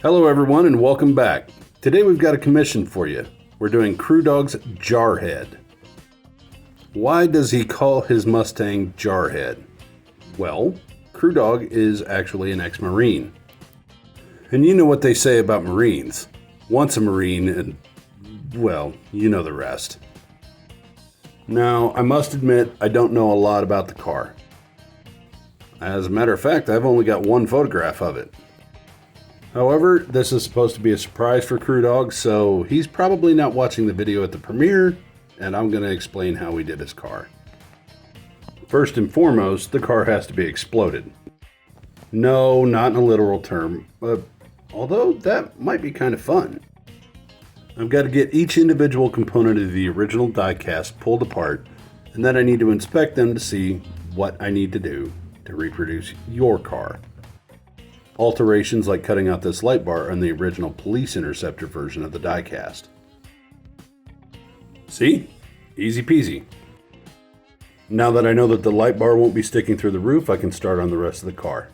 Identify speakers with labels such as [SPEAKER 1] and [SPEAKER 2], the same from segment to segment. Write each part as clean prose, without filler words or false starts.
[SPEAKER 1] Hello everyone and welcome back. Today we've got a commission for you. We're doing Crew Dog's Jarhead. Why does he call his Mustang Jarhead? Well, Crew Dog is actually an ex-Marine. And you know what they say about Marines. Once a Marine and, well, you know the rest. Now, I must admit, I don't know a lot about the car. As a matter of fact, I've only got one photograph of it. However, this is supposed to be a surprise for Crew Dog, so he's probably not watching the video at the premiere, and I'm going to explain how we did his car. First and foremost, the car has to be exploded. No, not in a literal term, although that might be kind of fun. I've got to get each individual component of the original diecast pulled apart, and then I need to inspect them to see what I need to do to reproduce your car. Alterations like cutting out this light bar on the original police interceptor version of the diecast. See? Easy peasy. Now that I know that the light bar won't be sticking through the roof, I can start on the rest of the car.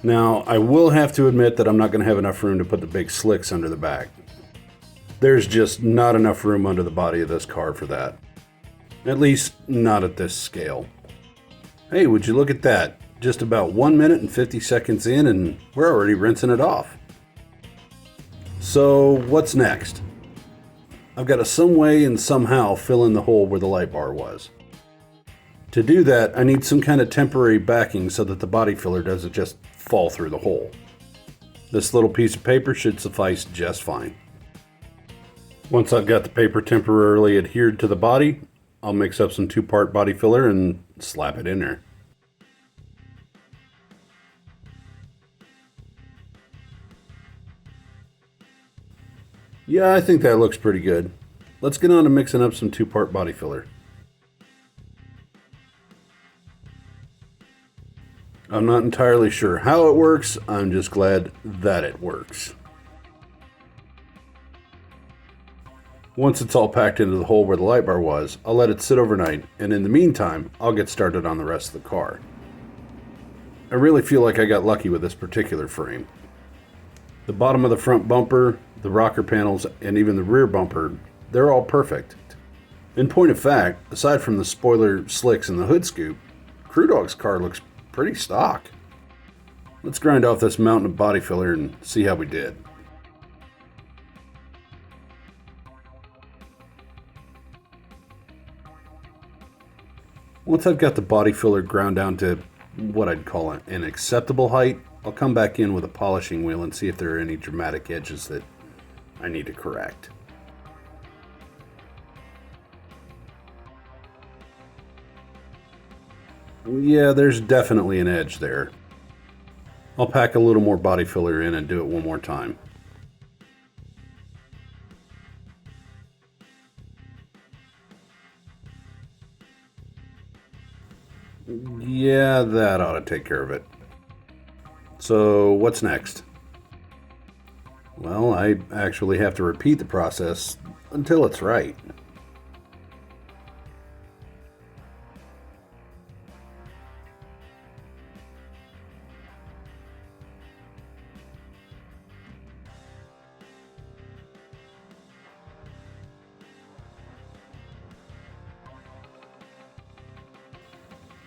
[SPEAKER 1] Now, I will have to admit that I'm not going to have enough room to put the big slicks under the back. There's just not enough room under the body of this car for that. At least, not at this scale. Hey, would you look at that? Just about 1 minute and 50 seconds in and we're already rinsing it off. So what's next? I've got to some way and somehow fill in the hole where the light bar was. To do that, I need some kind of temporary backing so that the body filler doesn't just fall through the hole. This little piece of paper should suffice just fine. Once I've got the paper temporarily adhered to the body, I'll mix up some 2-part body filler and slap it in there. Yeah, I think that looks pretty good. Let's get on to mixing up some 2-part body filler. I'm not entirely sure how it works, I'm just glad that it works. Once it's all packed into the hole where the light bar was, I'll let it sit overnight, and in the meantime, I'll get started on the rest of the car. I really feel like I got lucky with this particular frame. The bottom of the front bumper, the rocker panels, and even the rear bumper, they're all perfect. In point of fact, aside from the spoiler slicks and the hood scoop, Crew Dog's car looks pretty stock. Let's grind off this mountain of body filler and see how we did. Once I've got the body filler ground down to what I'd call an acceptable height, I'll come back in with a polishing wheel and see if there are any dramatic edges that I need to correct. Yeah, there's definitely an edge there. I'll pack a little more body filler in and do it one more time. Yeah, that ought to take care of it. So what's next? Well, I actually have to repeat the process until it's right.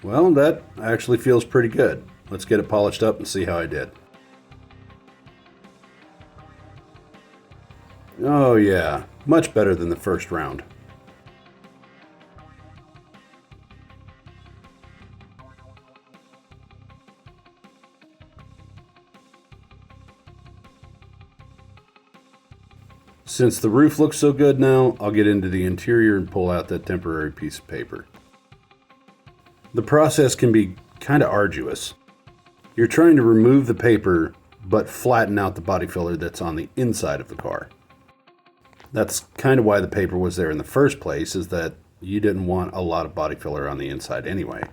[SPEAKER 1] Well, that actually feels pretty good. Let's get it polished up and see how I did. Oh yeah, much better than the first round. Since the roof looks so good now, I'll get into the interior and pull out that temporary piece of paper. The process can be kind of arduous. You're trying to remove the paper, but flatten out the body filler that's on the inside of the car. That's kind of why the paper was there in the first place, is that you didn't want a lot of body filler on the inside anyway.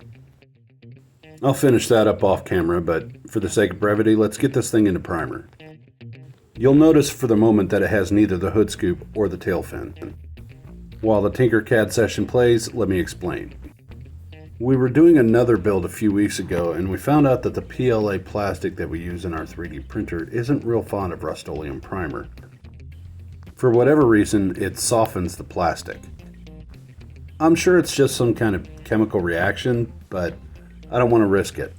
[SPEAKER 1] I'll finish that up off camera, but for the sake of brevity, let's get this thing into primer. You'll notice for the moment that it has neither the hood scoop or the tail fin. While the Tinkercad session plays, let me explain. We were doing another build a few weeks ago, and we found out that the PLA plastic that we use in our 3D printer isn't real fond of Rust-Oleum primer. For whatever reason, it softens the plastic. I'm sure it's just some kind of chemical reaction, but I don't want to risk it.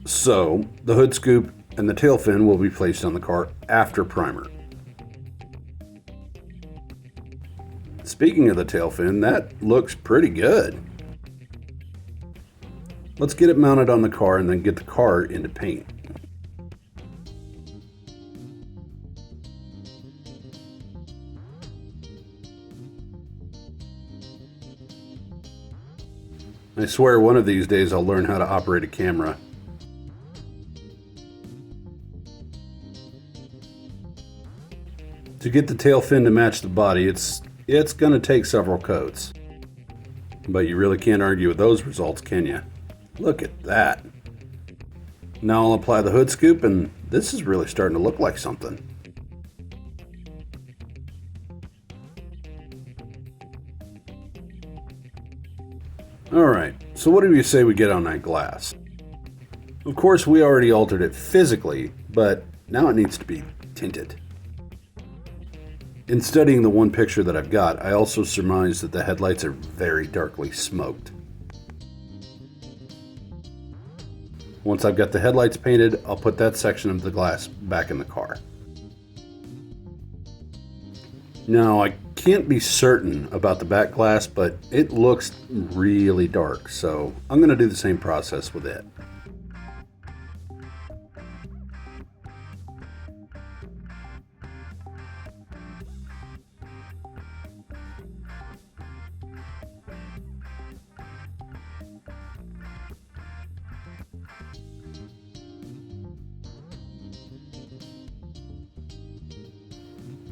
[SPEAKER 1] So, the hood scoop and the tail fin will be placed on the car after primer. Speaking of the tail fin, that looks pretty good. Let's get it mounted on the car and then get the car into paint. I swear one of these days I'll learn how to operate a camera. To get the tail fin to match the body, it's going to take several coats. But you really can't argue with those results, can you? Look at that. Now I'll apply the hood scoop, and this is really starting to look like something. Alright, so what do you say we get on that glass? Of course, we already altered it physically, but now it needs to be tinted. In studying the one picture that I've got, I also surmised that the headlights are very darkly smoked. Once I've got the headlights painted, I'll put that section of the glass back in the car. Now, I can't be certain about the back glass, but it looks really dark, so I'm going to do the same process with it.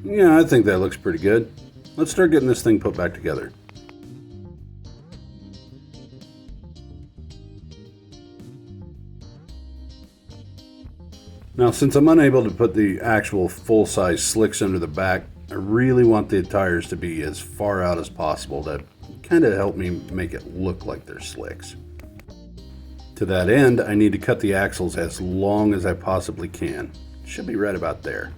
[SPEAKER 1] Yeah, I think that looks pretty good. Let's start getting this thing put back together. Now, since I'm unable to put the actual full-size slicks under the back, I really want the tires to be as far out as possible to kind of help me make it look like they're slicks. To that end, I need to cut the axles as long as I possibly can. Should be right about there.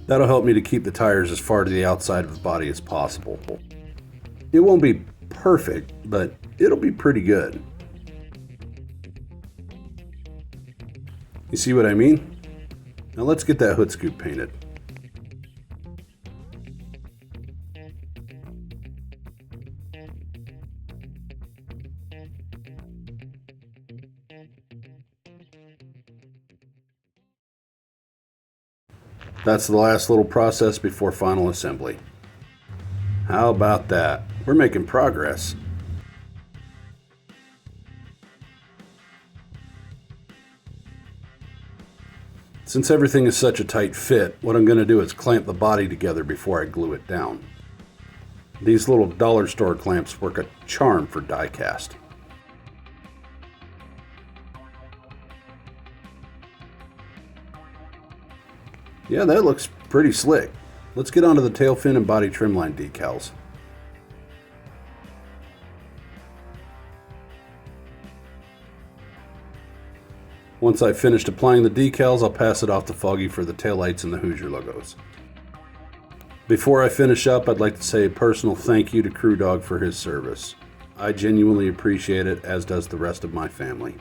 [SPEAKER 1] That'll help me to keep the tires as far to the outside of the body as possible. It won't be perfect, but it'll be pretty good. You see what I mean? Now let's get that hood scoop painted. That's the last little process before final assembly. How about that? We're making progress. Since everything is such a tight fit, what I'm going to do is clamp the body together before I glue it down. These little dollar store clamps work a charm for diecast. Yeah, that looks pretty slick. Let's get onto the tail fin and body trimline decals. Once I've finished applying the decals, I'll pass it off to Foggy for the taillights and the Hoosier logos. Before I finish up, I'd like to say a personal thank you to Crew Dog for his service. I genuinely appreciate it, as does the rest of my family.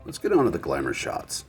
[SPEAKER 1] Let's get on to the glamour shots.